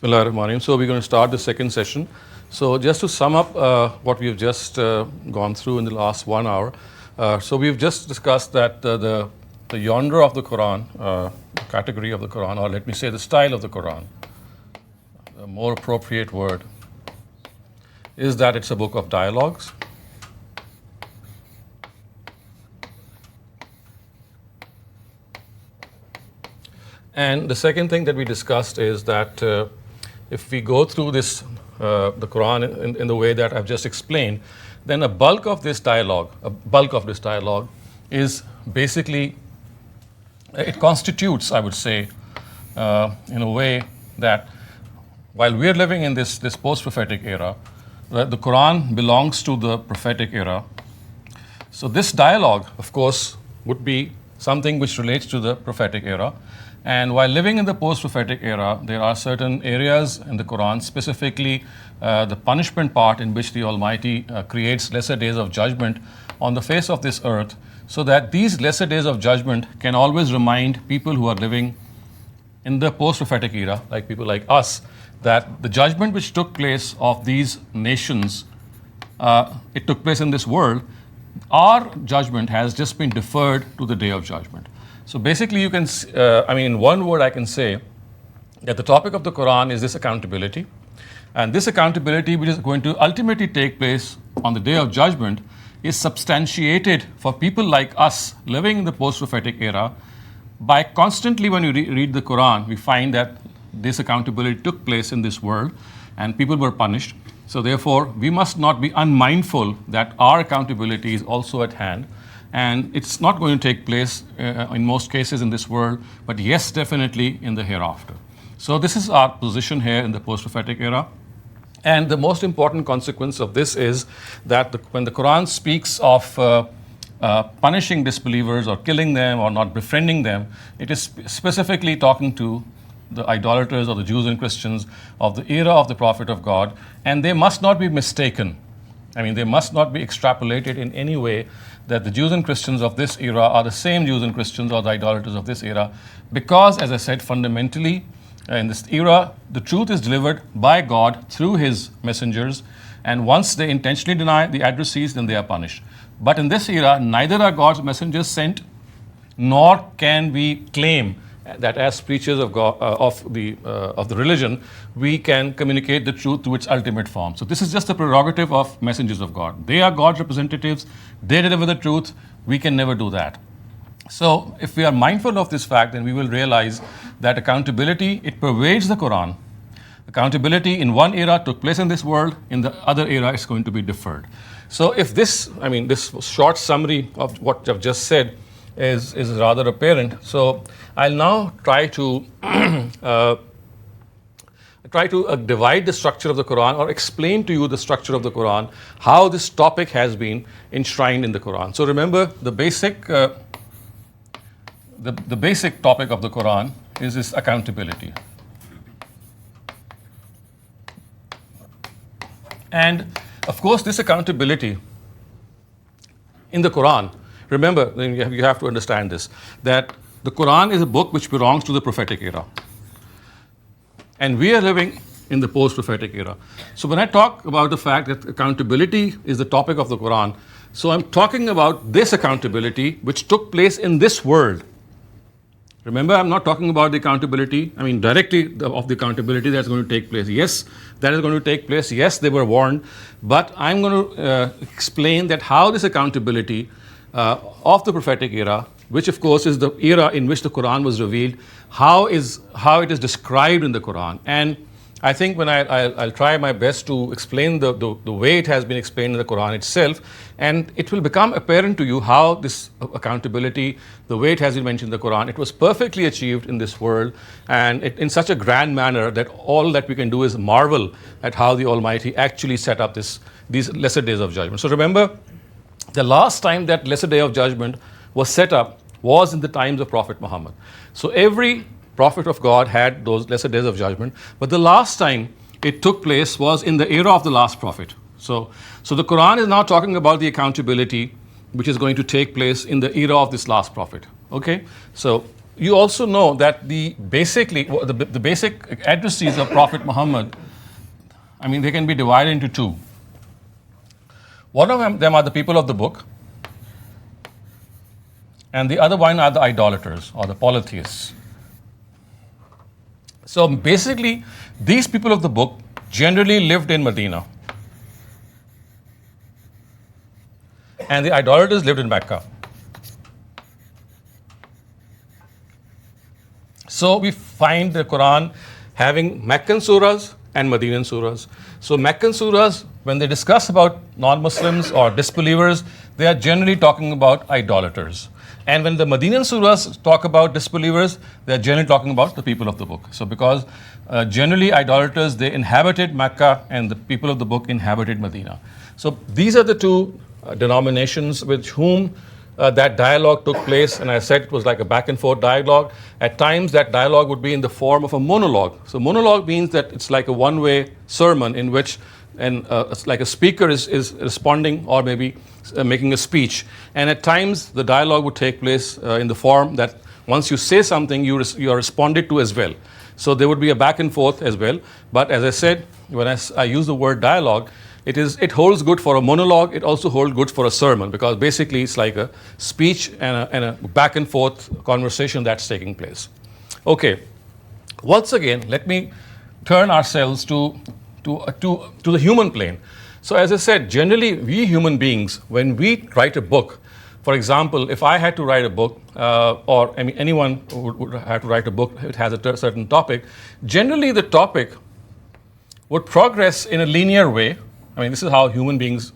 Bismillahirrahmanirrahim. So we're going to start the second session. So just to sum up what we've just gone through in the last 1 hour. So we've just discussed that the genre of the Quran, category of the Quran, or let me say the style of the Quran, a more appropriate word, is that it's a book of dialogues. And the second thing that we discussed is that if we go through this, the Quran in the way that I've just explained, then a bulk of this dialogue is basically, it constitutes, I would say, in a way that while we're living in this post-prophetic era, the Quran belongs to the prophetic era. So this dialogue, of course, would be something which relates to the prophetic era. And while living in the post-prophetic era, there are certain areas in the Quran, specifically the punishment part in which the Almighty creates lesser days of judgment on the face of this earth, so that these lesser days of judgment can always remind people who are living in the post-prophetic era, like people like us, that the judgment which took place of these nations, it took place in this world. Our judgment has just been deferred to the day of judgment. So basically you can, in one word I can say that the topic of the Quran is this accountability. And this accountability, which is going to ultimately take place on the day of judgment, is substantiated for people like us living in the post-prophetic era by constantly, when you read the Quran, we find that this accountability took place in this world and people were punished. So therefore, we must not be unmindful that our accountability is also at hand. And it's not going to take place in most cases in this world, but yes, definitely in the hereafter. So this is our position here in the post-prophetic era. And the most important consequence of this is that when the Quran speaks of punishing disbelievers or killing them or not befriending them, it is specifically talking to the idolaters or the Jews and Christians of the era of the Prophet of God. And they must not be mistaken. They must not be extrapolated in any way that the Jews and Christians of this era are the same Jews and Christians or the idolaters of this era, because, as I said, fundamentally, in this era, the truth is delivered by God through His messengers, and once they intentionally deny the addressees, then they are punished. But in this era, neither are God's messengers sent, nor can we claim that as preachers of God, of the religion, we can communicate the truth to its ultimate form. So this is just the prerogative of messengers of God. They are God's representatives. They deliver the truth. We can never do that. So if we are mindful of this fact, then we will realize that accountability, it pervades the Quran. Accountability in one era took place in this world. In the other era, it's going to be deferred. So if this short summary of what I've just said is rather apparent. So I'll now try to divide the structure of the Quran, or explain to you the structure of the Quran, how this topic has been enshrined in the Quran. So remember, the basic topic of the Quran is this accountability. And of course, this accountability in the Quran, remember, you have to understand this, that the Quran is a book which belongs to the prophetic era. And we are living in the post-prophetic era. So when I talk about the fact that accountability is the topic of the Quran, so I'm talking about this accountability which took place in this world. Remember, I'm not talking about the accountability, directly of the accountability that's going to take place. Yes, that is going to take place. Yes, they were warned. But I'm going to explain that how this accountability of the prophetic era, which of course is the era in which the Quran was revealed, how it is described in the Quran. And I think when I'll try my best to explain the way it has been explained in the Quran itself, and it will become apparent to you how this accountability, the way it has been mentioned in the Quran, it was perfectly achieved in this world, and in such a grand manner that all that we can do is marvel at how the Almighty actually set up these lesser days of judgment. So remember, the last time that lesser day of judgment was set up was in the times of Prophet Muhammad. So every Prophet of God had those lesser days of judgment, but the last time it took place was in the era of the last Prophet. So the Quran is now talking about the accountability which is going to take place in the era of this last Prophet. Okay? So you also know that the basic addressees of Prophet Muhammad, I mean, they can be divided into two. One of them are the people of the book, and the other one are the idolaters or the polytheists. So basically, these people of the book generally lived in Medina, and the idolaters lived in Mecca. So we find the Quran having Meccan surahs and Medinan surahs. So Meccan surahs, when they discuss about non-Muslims or disbelievers, they are generally talking about idolaters. And when the Medinan surahs talk about disbelievers, they are generally talking about the people of the book. So because generally idolaters, they inhabited Mecca, and the people of the book inhabited Medina. So these are the two denominations with whom that dialogue took place, and I said it was like a back and forth dialogue. At times that dialogue would be in the form of a monologue. So monologue means that it's like a one-way sermon in which like a speaker is responding or maybe making a speech. And at times the dialogue would take place in the form that once you say something, you are responded to as well. So there would be a back and forth as well. But as I said, when I use the word dialogue, it holds good for a monologue. It also holds good for a sermon, because basically it's like a speech and a back and forth conversation that's taking place. Okay, once again, let me turn ourselves to the human plane. So as I said, generally we human beings, when we write a book, for example, if I had to write a book, or I mean anyone would have to write a book, it has a certain topic. Generally the topic would progress in a linear way. I mean, this is how human beings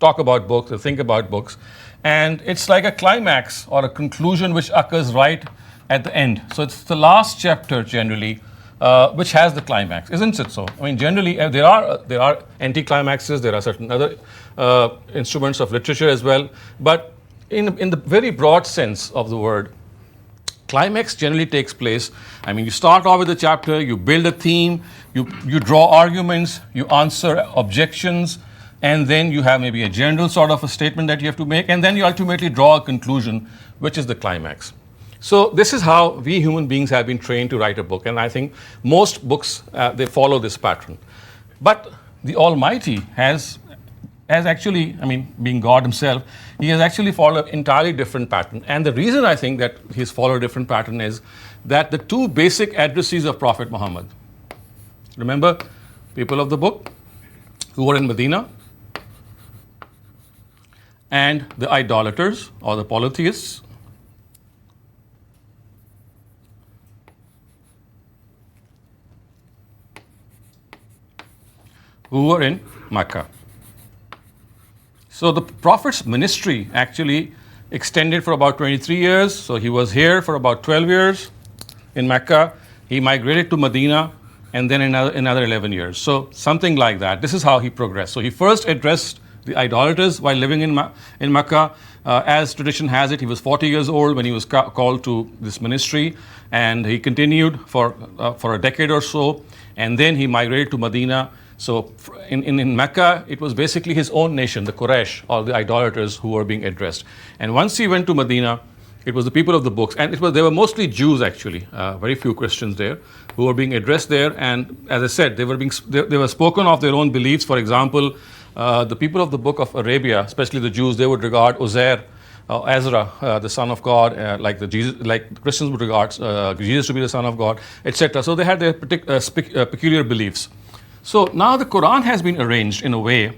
talk about books or think about books. And it's like a climax or a conclusion which occurs right at the end. So it's the last chapter generally which has the climax, isn't it so? I mean, generally there are anti-climaxes, there are certain other instruments of literature as well. But in the very broad sense of the word, climax generally takes place. I mean, you start off with a chapter, you build a theme, you draw arguments, you answer objections, and then you have maybe a general sort of a statement that you have to make, and then you ultimately draw a conclusion, which is the climax. So this is how we human beings have been trained to write a book, and I think most books, they follow this pattern. But the Almighty has actually, I mean, being God himself, he has actually followed an entirely different pattern. And the reason I think that he's followed a different pattern is that the two basic addressees of Prophet Muhammad, remember, people of the book who were in Medina, and the idolaters or the polytheists who were in Mecca. So the Prophet's ministry actually extended for about 23 years. So he was here for about 12 years in Mecca. He migrated to Medina, and then another 11 years. So something like that. This is how he progressed. So he first addressed the idolaters while living in Mecca. As tradition has it, he was 40 years old when he was called to this ministry, and he continued for a decade or so, and then he migrated to Medina. So in Mecca, it was basically his own nation, the Quraysh, or the idolaters, who were being addressed. And once he went to Medina, it was the people of the books, and they were mostly Jews actually, very few Christians there, who were being addressed there. And as I said, they were spoken of their own beliefs. For example, the people of the book of Arabia, especially the Jews, they would regard Uzair, Ezra, the son of God, like Christians would regard Jesus to be the son of God, etc. So they had their peculiar beliefs. So now the Quran has been arranged in a way.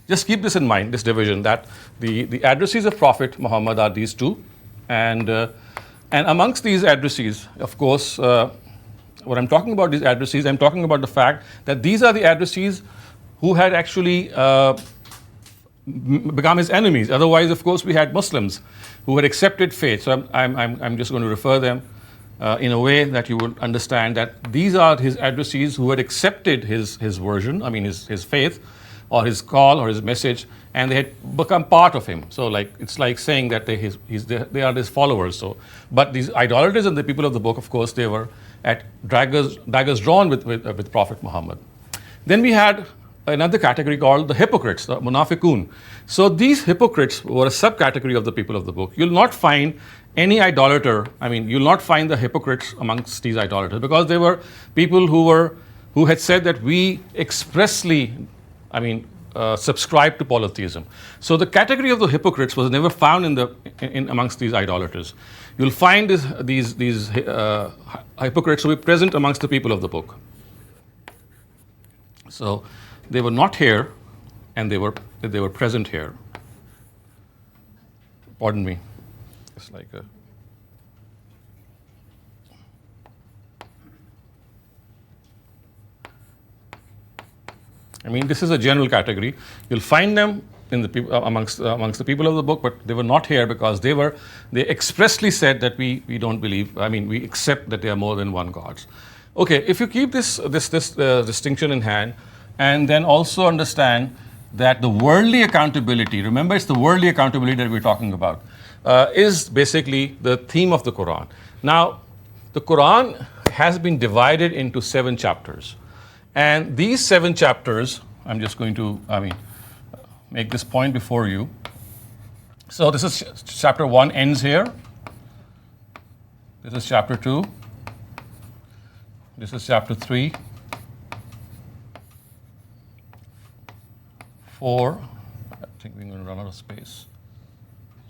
Just keep this in mind, this division, that the addressees of Prophet Muhammad are these two, and amongst these addressees, of course, when I'm talking about these addressees, I'm talking about the fact that these are the addressees who had actually become his enemies. Otherwise, of course, we had Muslims who had accepted faith. So I'm just going to refer them in a way that you would understand that these are his addressees who had accepted his version, I mean his faith, or his call, or his message, and they had become part of him. So it's like saying that they are his followers. So, but these idolaters and the people of the book, of course, they were at daggers drawn with Prophet Muhammad. Then we had another category called the hypocrites, the munafiqun. So these hypocrites were a subcategory of the people of the book. You'll not find any idolater. I mean, you'll not find the hypocrites amongst these idolaters, because they were people who had said that we expressly, subscribe to polytheism. So the category of the hypocrites was never found in amongst these idolaters. You'll find these hypocrites who were present amongst the people of the book. So they were not here, and they were present here. Pardon me. It's like a. This is a general category. You'll find them in the amongst the people of the book, but they were not here because they expressly said that we don't believe. We accept that there are more than one gods. Okay, if you keep this distinction in hand, and then also understand that the worldly accountability, remember it's the worldly accountability that we're talking about, is basically the theme of the Quran. Now, the Quran has been divided into 7 chapters. And these 7 chapters, I'm just going to, make this point before you. So this is chapter 1 ends here. This is chapter 2. This is chapter 3. 4. I think we're going to run out of space.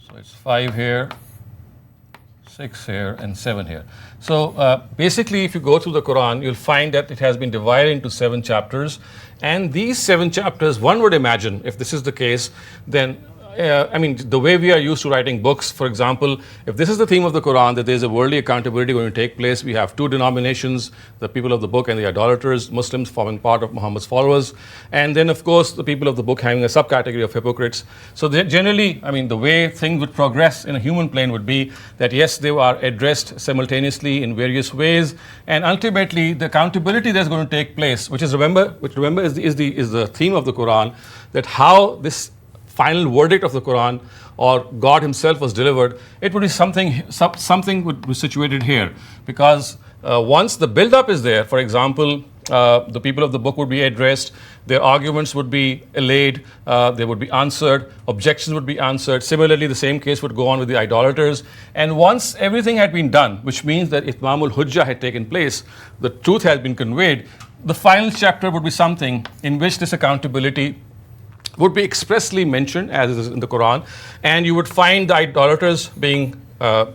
So it's 5 here, 6 here, and 7 here. So basically, if you go through the Quran, you'll find that it has been divided into 7 chapters. And these 7 chapters, one would imagine, if this is the case, then the way we are used to writing books, for example, if this is the theme of the Quran, that there is a worldly accountability going to take place, we have 2 denominations, the people of the book and the idolaters, Muslims forming part of Muhammad's followers, and then of course the people of the book having a subcategory of hypocrites. So generally, the way things would progress in a human plane would be that yes, they are addressed simultaneously in various ways, and ultimately the accountability that's going to take place, which remember is the theme of the Quran, that how this final verdict of the Quran or God Himself was delivered, it would be something would be situated here, because once the build-up is there, for example, the people of the book would be addressed, their arguments would be allayed, they would be answered, objections would be answered. Similarly, the same case would go on with the idolaters. And once everything had been done, which means that Itmam-ul-Hujjah had taken place, the truth had been conveyed, the final chapter would be something in which this accountability would be expressly mentioned, as is in the Quran, and you would find the idolaters being, the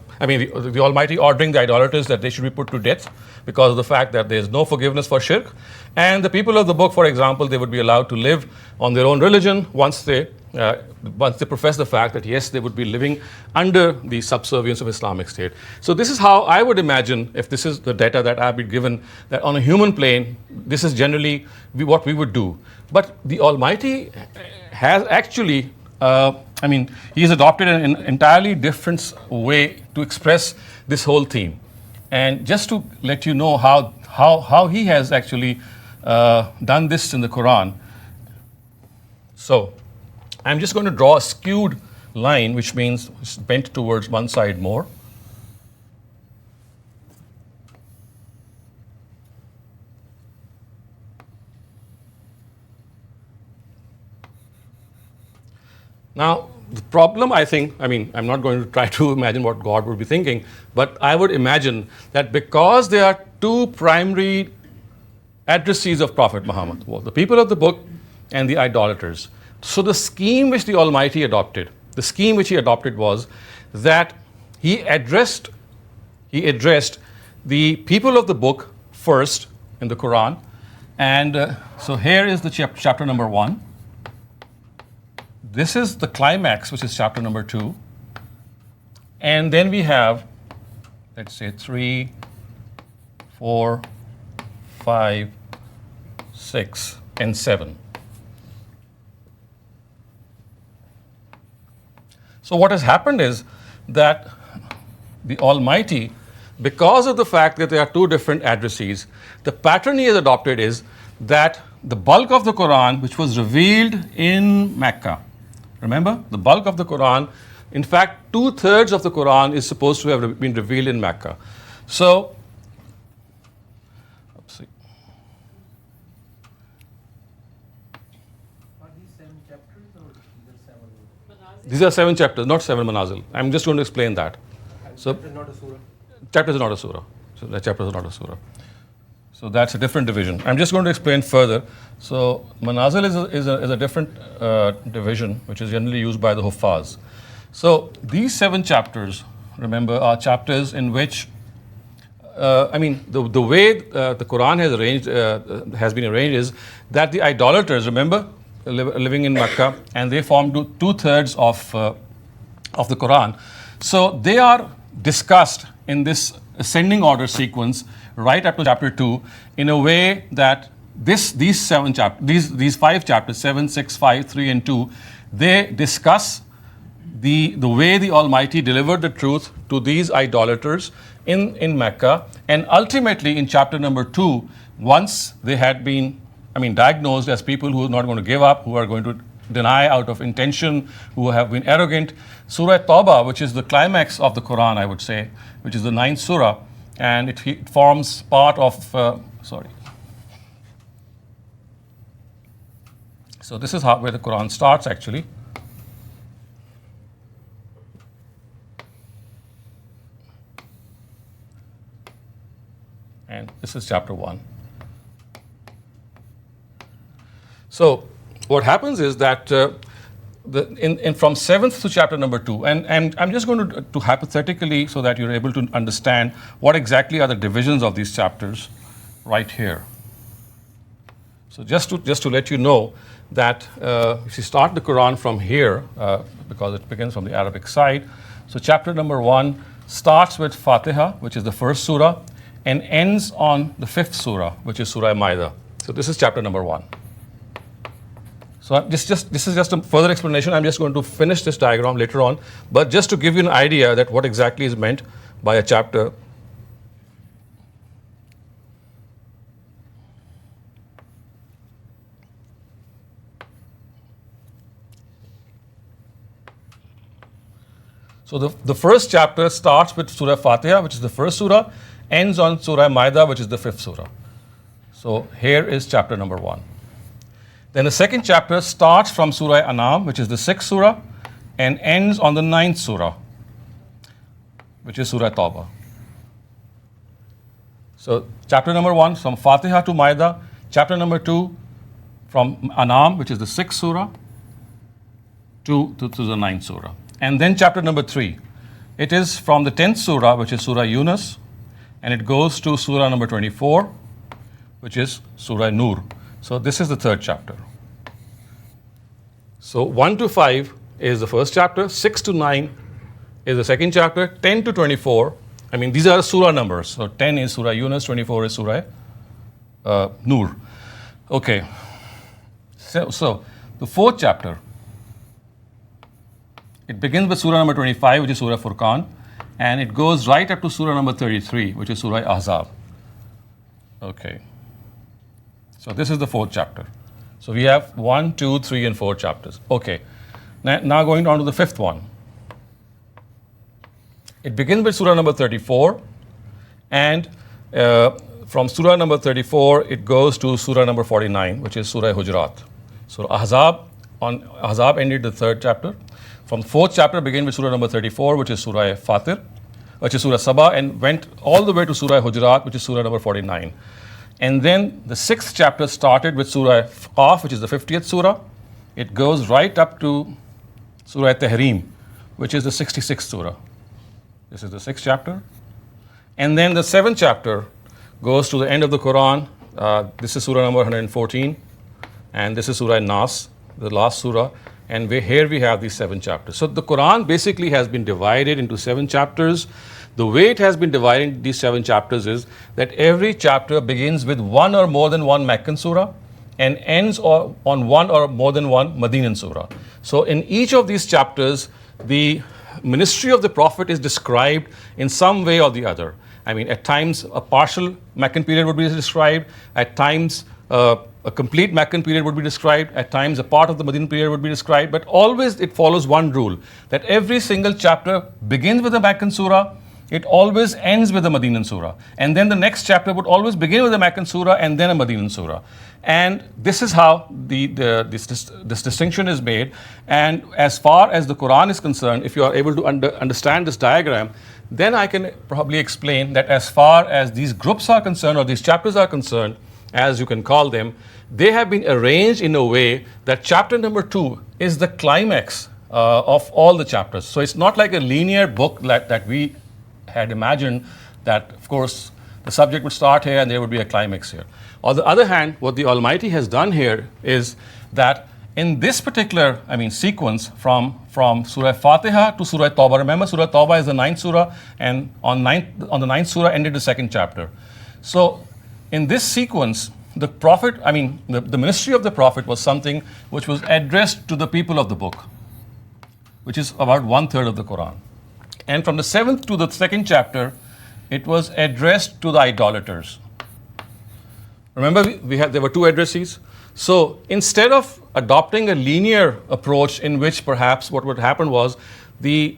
Almighty ordering the idolaters that they should be put to death because of the fact that there is no forgiveness for shirk. And the people of the book, for example, they would be allowed to live on their own religion once they profess the fact that yes, they would be living under the subservience of Islamic State. So this is how I would imagine, if this is the data that I've been given, that on a human plane, this is generally what we would do. But the Almighty has actually, He has adopted an entirely different way to express this whole theme. And just to let you know how He has actually done this in the Quran. So I'm just going to draw a skewed line, which means it's bent towards one side more. Now, the problem, I'm not going to try to imagine what God would be thinking, but I would imagine that because there are 2 primary addressees of Prophet Muhammad, the people of the book and the idolaters. So the scheme which the Almighty adopted, was that He addressed the people of the book first in the Quran. And so here is the chapter number 1. This is the climax, which is chapter number 2. And then we have, let's say, 3, 4, 5, 6, and 7. So what has happened is that the Almighty, because of the fact that there are 2 different addressees, the pattern He has adopted is that the bulk of the Quran, which was revealed in Mecca, remember, the bulk of the Quran, in fact, 2/3 of the Quran is supposed to have been revealed in Mecca. So, These are 7 chapters, not 7 manazil. I'm just going to explain that. So, chapter is not a surah. So, the chapter is not a surah. So, that's a different division. I'm just going to explain further. So, manazil is a different division, which is generally used by the huffaz. So, these 7 chapters, remember, are chapters in which, the way the Quran has been arranged is that the idolaters, remember, living in Mecca, and they form 2/3 of the Quran. So they are discussed in this ascending order sequence right up to chapter 2 in a way that these 5 chapters, 7, 6, 5, 3, and 2, they discuss the way the Almighty delivered the truth to these idolaters in Mecca, and ultimately in chapter number 2, once they had been diagnosed as people who are not going to give up, who are going to deny out of intention, who have been arrogant, Surah Tawbah, which is the climax of the Quran, I would say, which is the 9th surah, and it forms part of, So this is where the Quran starts actually. And this is chapter 1. So what happens is that from 7th to chapter number 2, and I'm just going to hypothetically, so that you're able to understand what exactly are the divisions of these chapters right here. So just to let you know that if you start the Quran from here, because it begins from the Arabic side, so chapter number 1 starts with Fatiha, which is the first surah, and ends on the 5th surah, which is Surah Ma'idah. So this is chapter number 1. So this is just a further explanation. I'm just going to finish this diagram later on, but just to give you an idea that what exactly is meant by a chapter. So the first chapter starts with Surah Fatiha, which is the first surah, ends on Surah Ma'idah, which is the 5th surah. So here is chapter number 1. Then the second chapter starts from Surah An'am, which is the 6th surah, and ends on the 9th surah, which is Surah Tawbah. So chapter number 1 from Fatiha to Ma'idah, chapter number 2 from An'am, which is the 6th surah, to the 9th surah. And then chapter number 3, it is from the 10th surah, which is Surah Yunus, and it goes to surah number 24, which is Surah Nur. So this is the third chapter. So 1 to 5 is the first chapter, 6 to 9 is the second chapter, 10 to 24, these are surah numbers. So 10 is Surah Yunus, 24 is Surah Nur. Okay. So the fourth chapter, it begins with surah number 25, which is Surah Furqan, and it goes right up to surah number 33, which is Surah Ahzab. Okay. So this is the fourth chapter. So we have 1, 2, 3, and 4 chapters. Okay. Now going on to the fifth one. It begins with surah number 34, and from surah number 34, it goes to surah number 49, which is Surah Hujurat. So Ahzab ended the third chapter. From the fourth chapter, begin with surah number 34, which is Surah Fatir, which is Surah Sabah, and went all the way to Surah Hujurat, which is surah number 49. And then the sixth chapter started with Surah Qaf, which is the 50th surah. It goes right up to Surah Tahrim, which is the 66th surah. This is the sixth chapter. And then the seventh chapter goes to the end of the Quran. This is surah number 114. And this is Surah Nas, the last surah. And here we have these 7 chapters. So the Quran basically has been divided into 7 chapters. The way it has been divided into these 7 chapters is that every chapter begins with one or more than one Meccan surah and ends on one or more than one Medinan surah. So in each of these chapters, the ministry of the Prophet is described in some way or the other. At times a partial Meccan period would be described, at times a complete Meccan period would be described, at times a part of the Medinan period would be described, but always it follows one rule, that every single chapter begins with a Meccan surah, it always ends with a Medinan surah. And then the next chapter would always begin with a Meccan surah and then a Medinan surah. And this is how this distinction is made. And as far as the Quran is concerned, if you are able to understand this diagram, then I can probably explain that as far as these groups are concerned, or these chapters are concerned, as you can call them, they have been arranged in a way that chapter number 2 is the climax of all the chapters. So it's not like a linear book that we had imagined, that of course the subject would start here and there would be a climax here. On the other hand, what the Almighty has done here is that in this particular, sequence from Surah Fatiha to Surah Tawbah. Remember, Surah Tawbah is the 9th surah, and on the 9th surah ended the 2nd chapter. So in this sequence, the Prophet, the ministry of the Prophet was something which was addressed to the people of the book, which is about 1/3 of the Quran. And from the 7th to the 2nd chapter, it was addressed to the idolaters. Remember, there were 2 addressees. So instead of adopting a linear approach in which perhaps what would happen was the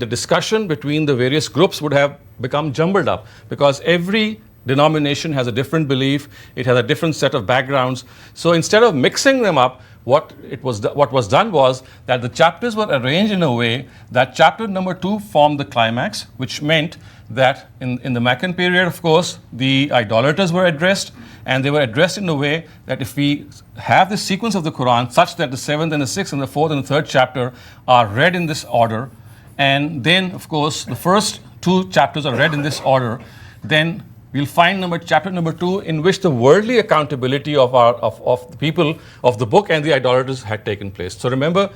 discussion between the various groups would have become jumbled up, because every denomination has a different belief, it has a different set of backgrounds. So instead of mixing them up, what was done was that the chapters were arranged in a way that chapter number 2 formed the climax, which meant that in the Meccan period, of course, the idolaters were addressed, and they were addressed in a way that if we have the sequence of the Quran such that the 7th and the 6th and the 4th and the 3rd chapter are read in this order, and then of course the first 2 chapters are read in this order, then we'll find chapter number 2 in which the worldly accountability of the people of the book and the idolaters had taken place. So remember,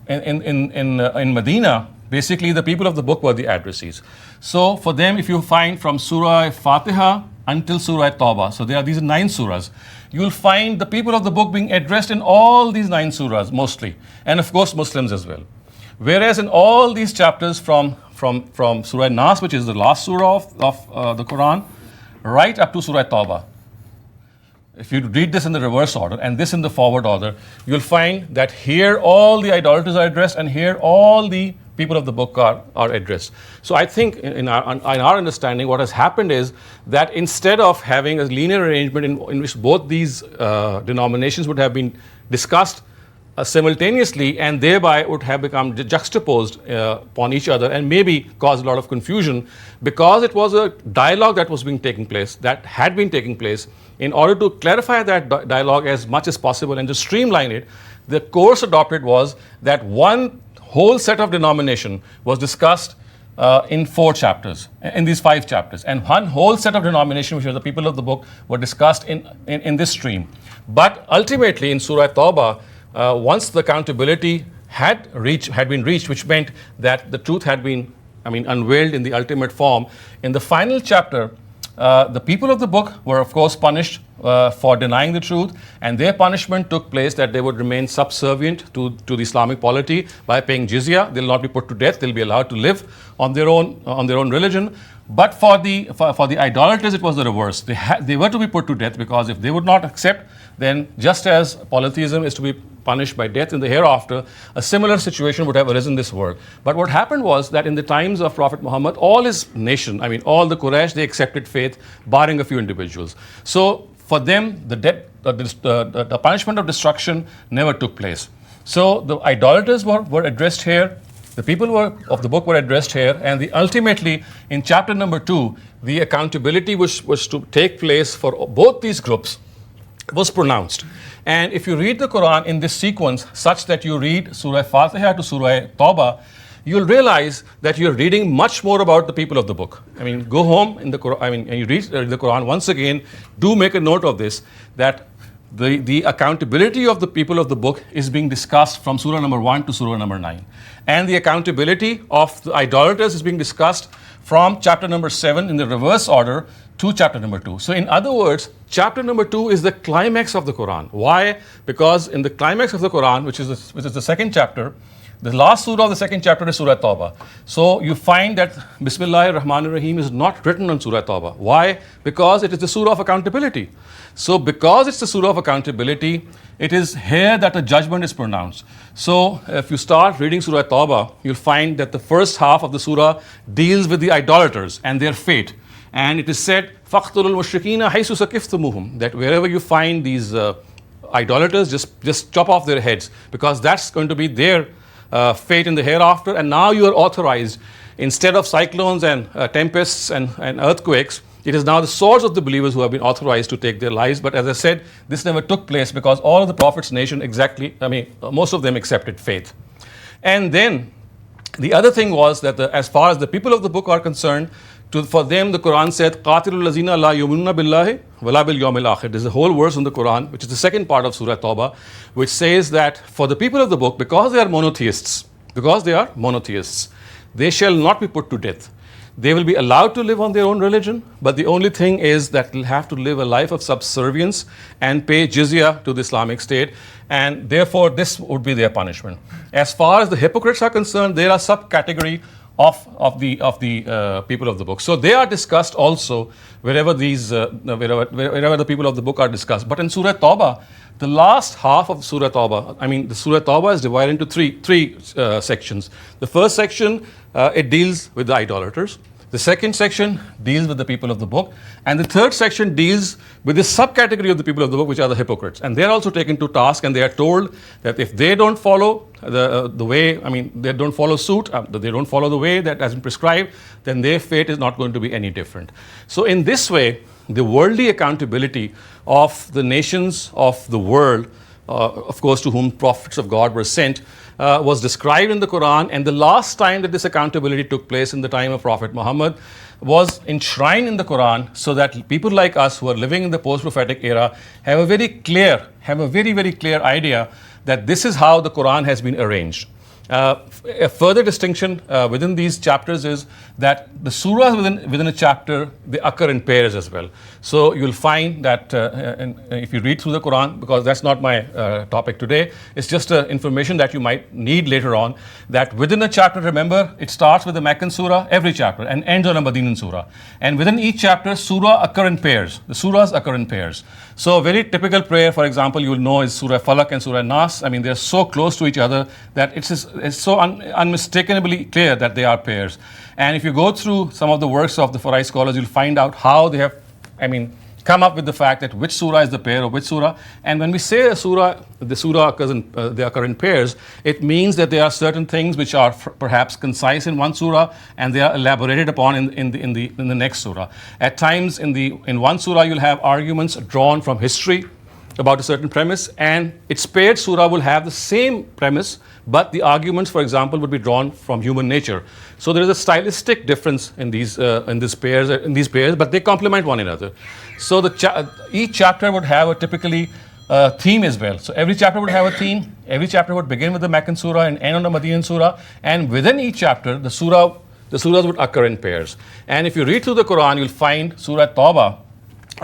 in Medina, basically the people of the book were the addressees. So for them, if you find from Surah Fatiha until Surah Tawbah, so there are these 9 surahs, you will find the people of the book being addressed in all these 9 surahs mostly, and of course Muslims as well. Whereas in all these chapters from Surah Nas, which is the last surah of the Quran, right up to Surah Tawbah, if you read this in the reverse order and this in the forward order, you'll find that here all the idolaters are addressed and here all the people of the book are addressed. So I think in our understanding, what has happened is that instead of having a linear arrangement in which both these denominations would have been discussed simultaneously, and thereby would have become juxtaposed upon each other and maybe caused a lot of confusion, because it was a dialogue that had been taking place. In order to clarify that dialogue as much as possible and to streamline it, the course adopted was that one whole set of denomination was discussed in 4 chapters, in these 5 chapters, and one whole set of denomination, which are the people of the book, were discussed in this stream. But ultimately in Surah Tawbah, once the accountability had been reached, which meant that the truth had been unveiled in the ultimate form, in the final chapter, the people of the book were of course punished for denying the truth, and their punishment took place that they would remain subservient to the Islamic polity by paying jizya. They will not be put to death, they will be allowed to live on their own religion. But for the idolaters, it was the reverse. They were to be put to death, because if they would not accept, then just as polytheism is to be punished by death in the hereafter, a similar situation would have arisen in this world. But what happened was that in the times of Prophet Muhammad, all his nation, all the Quraysh, they accepted faith, barring a few individuals. So for them, the punishment of destruction never took place. So the idolaters were addressed here, the people of the book were addressed here, and ultimately in chapter number 2, the accountability which was to take place for both these groups was pronounced. And if you read the Quran in this sequence, such that you read Surah Fatiha to Surah Tawbah, you'll realize that you're reading much more about the people of the book. Go home in the Quran, and you read the Quran once again. Do make a note of this, that the accountability of the people of the book is being discussed from Surah number 1 to Surah number 9, and the accountability of the idolaters is being discussed from chapter number 7 in the reverse order to chapter number 2. So in other words, chapter number 2 is the climax of the Quran. Why? Because in the climax of the Quran, which is the second chapter, the last surah of the second chapter is Surah Tawbah. So you find that Bismillahir Rahmanir Rahim is not written on Surah Tawbah. Why? Because it is the surah of accountability. So because it's the surah of accountability, it is here that a judgment is pronounced. So if you start reading Surah Tawbah, you'll find that the first half of the surah deals with the idolaters and their fate. And it is said, فَقْتُلُوا الْمُشْرِكِينَ حَيْثُ سَقِفْتُمُوهُم, that wherever you find these idolaters, just chop off their heads, because that's going to be their fate in the hereafter. And now you are authorized, instead of cyclones and tempests and earthquakes, it is now the swords of the believers who have been authorized to take their lives. But as I said, this never took place because all of the Prophet's nation most of them accepted faith. And then the other thing was that as far as the people of the book are concerned, for them the Quran said, قَاتِلُوا الَّذِينَ لَا يُؤْمِنُونَ بِاللَّهِ وَلَا بِالْيَوْمِ الْآخِرِ. There's a whole verse in the Quran, which is the second part of Surah Tawbah, which says that for the people of the book, because they are monotheists, they shall not be put to death. They will be allowed to live on their own religion, but the only thing is that they'll have to live a life of subservience and pay jizya to the Islamic State, and therefore this would be their punishment. As far as the hypocrites are concerned, they are a subcategory of the people of the book. So they are discussed also wherever the people of the book are discussed. But in Surah Tawbah, the last half of Surah Tawbah, the Surah Tawbah is divided into three sections. The first section, it deals with the idolaters. The second section deals with the people of the book. And the third section deals with the subcategory of the people of the book, which are the hypocrites. And they're also taken to task, and they are told that if they don't follow the way, they don't follow suit, they don't follow the way that has been prescribed, then their fate is not going to be any different. So in this way, the worldly accountability of the nations of the world, of course, to whom prophets of God were sent, was described in the Quran. And the last time that this accountability took place, in the time of Prophet Muhammad, was enshrined in the Quran, so that people like us who are living in the post-prophetic era have a very, very clear idea that this is how the Quran has been arranged. A further distinction within these chapters is that the surahs within a chapter, they occur in pairs as well. So you'll find that if you read through the Quran, because that's not my topic today, it's just information that you might need later on, that within a chapter, remember, it starts with a Meccan surah, every chapter, and ends on a Medinan surah. And within each chapter, surah occur in pairs. The surahs occur in pairs. So a very typical prayer, for example, you will know is Surah Falak and Surah Nas. They're so close to each other that it's so unmistakably clear that they are pairs. And if you go through some of the works of the Farai scholars, you'll find out how they have, come up with the fact that which surah is the pair of which surah. And when we say the surah they occur in pairs, it means that there are certain things which are perhaps concise in one surah, and they are elaborated upon in the next surah. At times in one surah you'll have arguments drawn from history about a certain premise, and its paired surah will have the same premise, but the arguments, for example, would be drawn from human nature. So there is a stylistic difference in these pairs, but they complement one another. So each chapter would have a typically theme as well. So every chapter would have a theme. Every chapter would begin with the Meccan surah and end on a Medinan surah. And within each chapter, the surahs would occur in pairs. And if you read through the Quran, you'll find Surah Tawbah,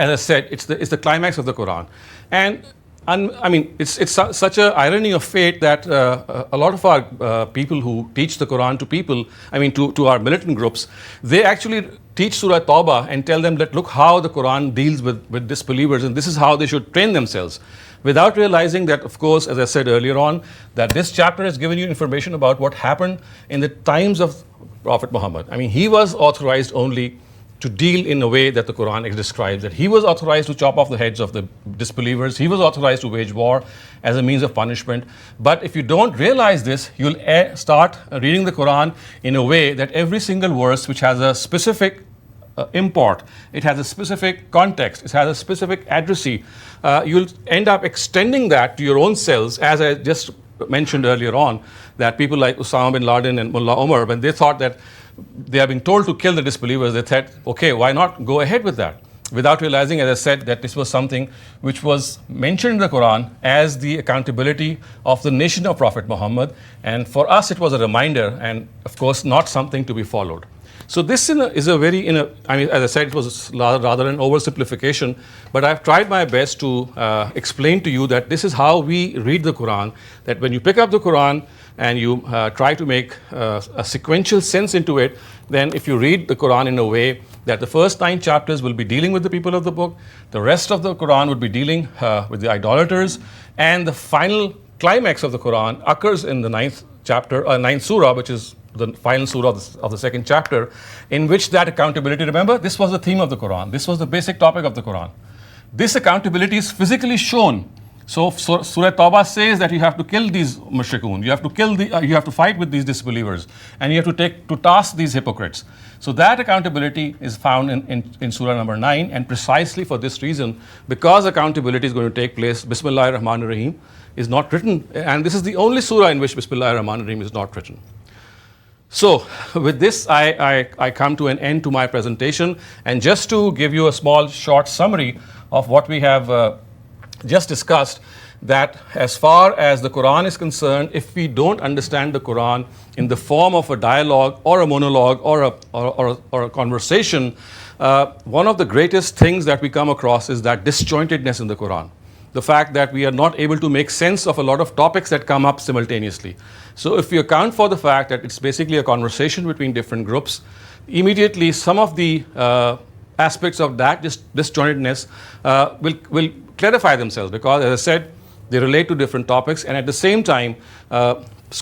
as I said, it's the climax of the Quran. And it's such an irony of fate that a lot of our people who teach the Quran to people, to our militant groups, they actually teach Surah Tawbah and tell them that look how the Quran deals with disbelievers, and this is how they should train themselves, without realizing that, of course, as I said earlier on, that this chapter has given you information about what happened in the times of Prophet Muhammad. He was authorized only to deal in a way that the Quran describes, that he was authorized to chop off the heads of the disbelievers, he was authorized to wage war as a means of punishment. But if you don't realize this, you'll start reading the Quran in a way that every single verse, which has a specific import, it has a specific context, it has a specific addressee, you'll end up extending that to your own selves, as I just mentioned earlier on, that people like Osama bin Laden and Mullah Omar, when they thought that they are being told to kill the disbelievers, they thought, okay, why not go ahead with that? Without realizing, as I said, that this was something which was mentioned in the Quran as the accountability of the nation of Prophet Muhammad. And for us, it was a reminder and, of course, not something to be followed. So this is a very, I mean, as I said, it was rather an oversimplification, but I've tried my best to explain to you that this is how we read the Quran, that when you pick up the Quran and you try to make a sequential sense into it, then if you read the Quran in a way that the first 9 chapters will be dealing with the people of the book, the rest of the Quran would be dealing with the idolaters, and the final climax of the Quran occurs in the 9th chapter, 9th surah, which is the final surah of the 2nd chapter, in which that accountability, remember, this was the theme of the Quran. This was the basic topic of the Quran. This accountability is physically shown. So Surah Tawbah says that you have to kill these mushrikun, you have to kill you have to fight with these disbelievers, and you have to take to task these hypocrites. So that accountability is found in Surah number 9, and precisely for this reason, because accountability is going to take place, Bismillahir Rahmanir Rahim is not written, and this is the only surah in which Bismillahir Rahmanir Rahim is not written. So with this, I come to an end to my presentation, and just to give you a small short summary of what we have just discussed, that as far as the Quran is concerned, if we don't understand the Quran in the form of a dialogue or a monologue or a conversation, one of the greatest things that we come across is that disjointedness in the Quran. The fact that we are not able to make sense of a lot of topics that come up simultaneously. So if we account for the fact that it's basically a conversation between different groups, immediately some of the aspects of that disjointedness will clarify themselves, because as I said, they relate to different topics, and at the same time,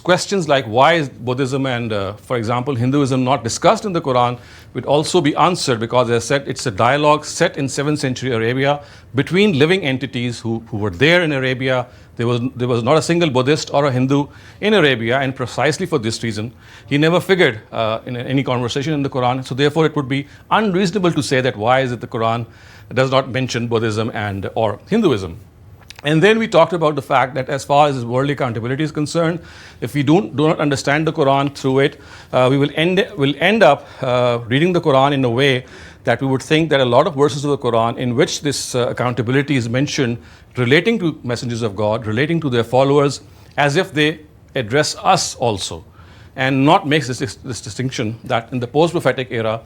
questions like why is Buddhism and, for example, Hinduism not discussed in the Quran would also be answered, because as I said, it's a dialogue set in 7th century Arabia between living entities who were there in Arabia. There was not a single Buddhist or a Hindu in Arabia, and precisely for this reason, he never figured in any conversation in the Quran. So therefore, it would be unreasonable to say that why is it the Quran does not mention Buddhism and or Hinduism. And then we talked about the fact that as far as worldly accountability is concerned, if we do not understand the Quran through it, we will end up reading the Quran in a way that we would think that a lot of verses of the Quran in which this accountability is mentioned, relating to messengers of God, relating to their followers, as if they address us also, and not makes this distinction that in the post-prophetic era,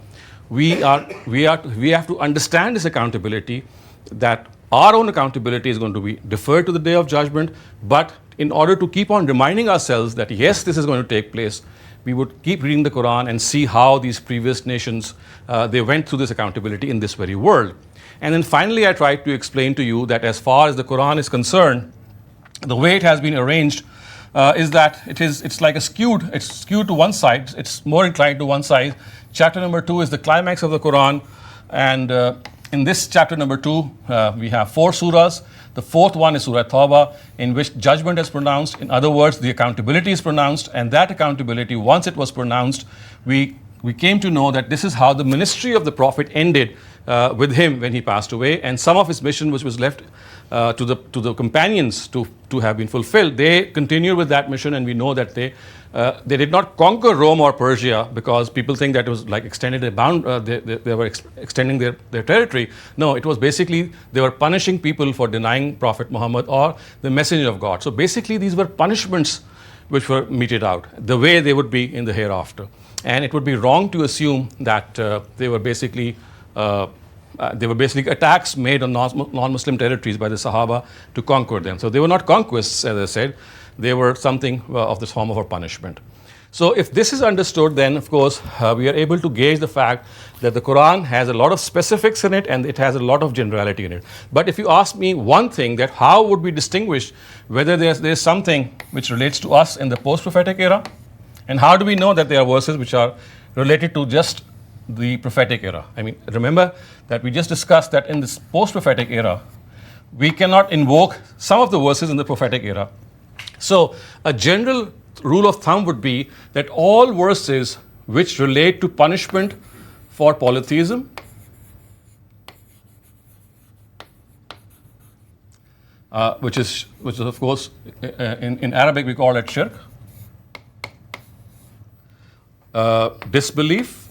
we have to understand this accountability, that our own accountability is going to be deferred to the day of judgment, but in order to keep on reminding ourselves that yes, this is going to take place, we would keep reading the Quran and see how these previous nations, they went through this accountability in this very world. And then finally, I tried to explain to you that as far as the Quran is concerned, the way it has been arranged is that it's like it's skewed to one side, it's more inclined to one side. Chapter number 2 is the climax of the Quran, and in this chapter number 2, we have 4 surahs. The 4th one is Surah Tawbah, in which judgment is pronounced. In other words, the accountability is pronounced, and that accountability, once it was pronounced, we came to know that this is how the ministry of the Prophet ended with him when he passed away, and some of his mission, which was left to the companions to have been fulfilled, they continued with that mission, and we know that they did not conquer Rome or Persia, because people think that it was like extended they were extending their territory. No, it was basically they were punishing people for denying Prophet Muhammad or the messenger of God. So basically these were punishments which were meted out the way they would be in the hereafter. And it would be wrong to assume that they were basically attacks made on non-Muslim territories by the Sahaba to conquer them. So they were not conquests, as I said. They were something of this form of a punishment. So if this is understood, then of course we are able to gauge the fact that the Quran has a lot of specifics in it and it has a lot of generality in it. But if you ask me one thing, that how would we distinguish whether there's something which relates to us in the post-prophetic era, and how do we know that there are verses which are related to just the prophetic era? I mean, remember that we just discussed that in this post-prophetic era, we cannot invoke some of the verses in the prophetic era. So a general rule of thumb would be that all verses which relate to punishment for polytheism, which is of course in Arabic we call it shirk, disbelief,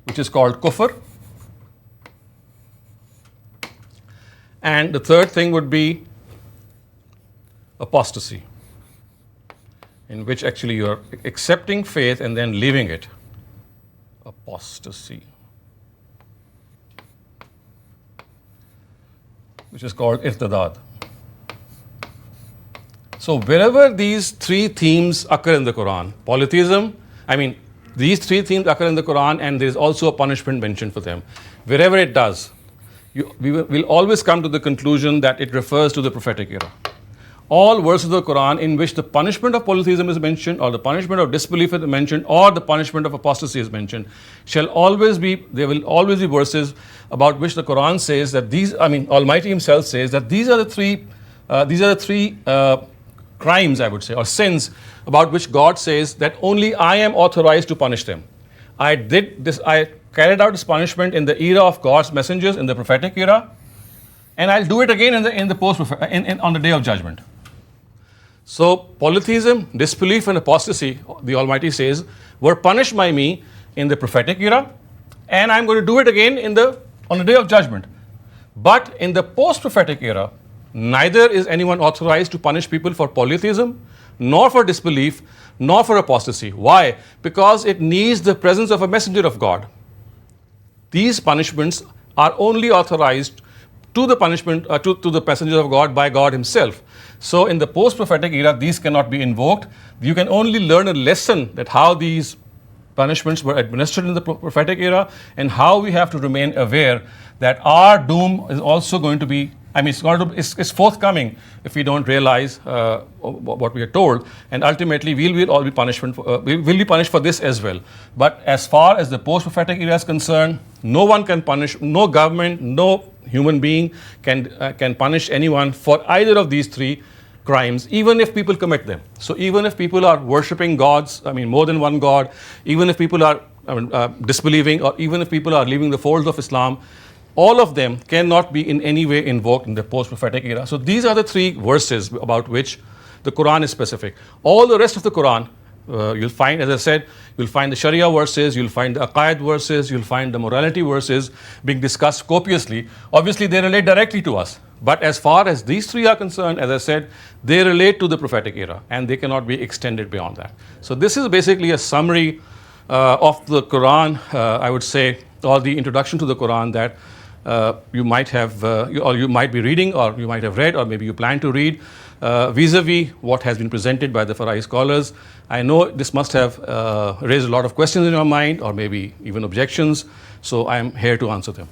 which is called kufr, and the third thing would be apostasy. in which actually you are accepting faith and then leaving it. Apostasy, which is called irtidad. So wherever these three themes occur in the Quran, polytheism, these three themes occur in the Quran, and there is also a punishment mentioned for them. Wherever it does, we'll always come to the conclusion that it refers to the prophetic era. All verses of the Quran in which the punishment of polytheism is mentioned, or the punishment of disbelief is mentioned, or the punishment of apostasy is mentioned, there will always be verses about which the Quran says that Almighty Himself says that these are the three crimes, I would say, or sins about which God says that only I am authorized to punish them. I carried out this punishment in the era of God's messengers, in the prophetic era, and I'll do it again in the on the day of judgment. So polytheism, disbelief, and apostasy, the Almighty says, were punished by me in the prophetic era, and I'm going to do it again on the day of judgment. But in the post-prophetic era, neither is anyone authorized to punish people for polytheism, nor for disbelief, nor for apostasy. Why? Because it needs the presence of a messenger of God. These punishments are only authorized to the punishment to the messenger of God by God Himself. So in the post-prophetic era, these cannot be invoked. You can only learn a lesson that how these punishments were administered in the prophetic era, and how we have to remain aware that our doom is also going to be, it's forthcoming if we don't realize what we are told, and ultimately we will all be punished for this as well. But as far as the post-prophetic era is concerned, no one can punish, no government, no human being can punish anyone for either of these three crimes, even if people commit them. So even if people are worshipping gods, more than one God, even if people are disbelieving, or even if people are leaving the folds of Islam, all of them cannot be in any way invoked in the post-prophetic era. So these are the three verses about which the Quran is specific. All the rest of the Quran, you'll find, as I said, you'll find the Sharia verses, you'll find the Aqaid verses, you'll find the morality verses being discussed copiously. Obviously, they relate directly to us. But as far as these three are concerned, as I said, they relate to the prophetic era, and they cannot be extended beyond that. So this is basically a summary of the Quran, I would say, or the introduction to the Quran that you might have, or you might be reading, or you might have read, or maybe you plan to read, vis-a-vis what has been presented by the Farai scholars. I know this must have raised a lot of questions in your mind, or maybe even objections, so I am here to answer them.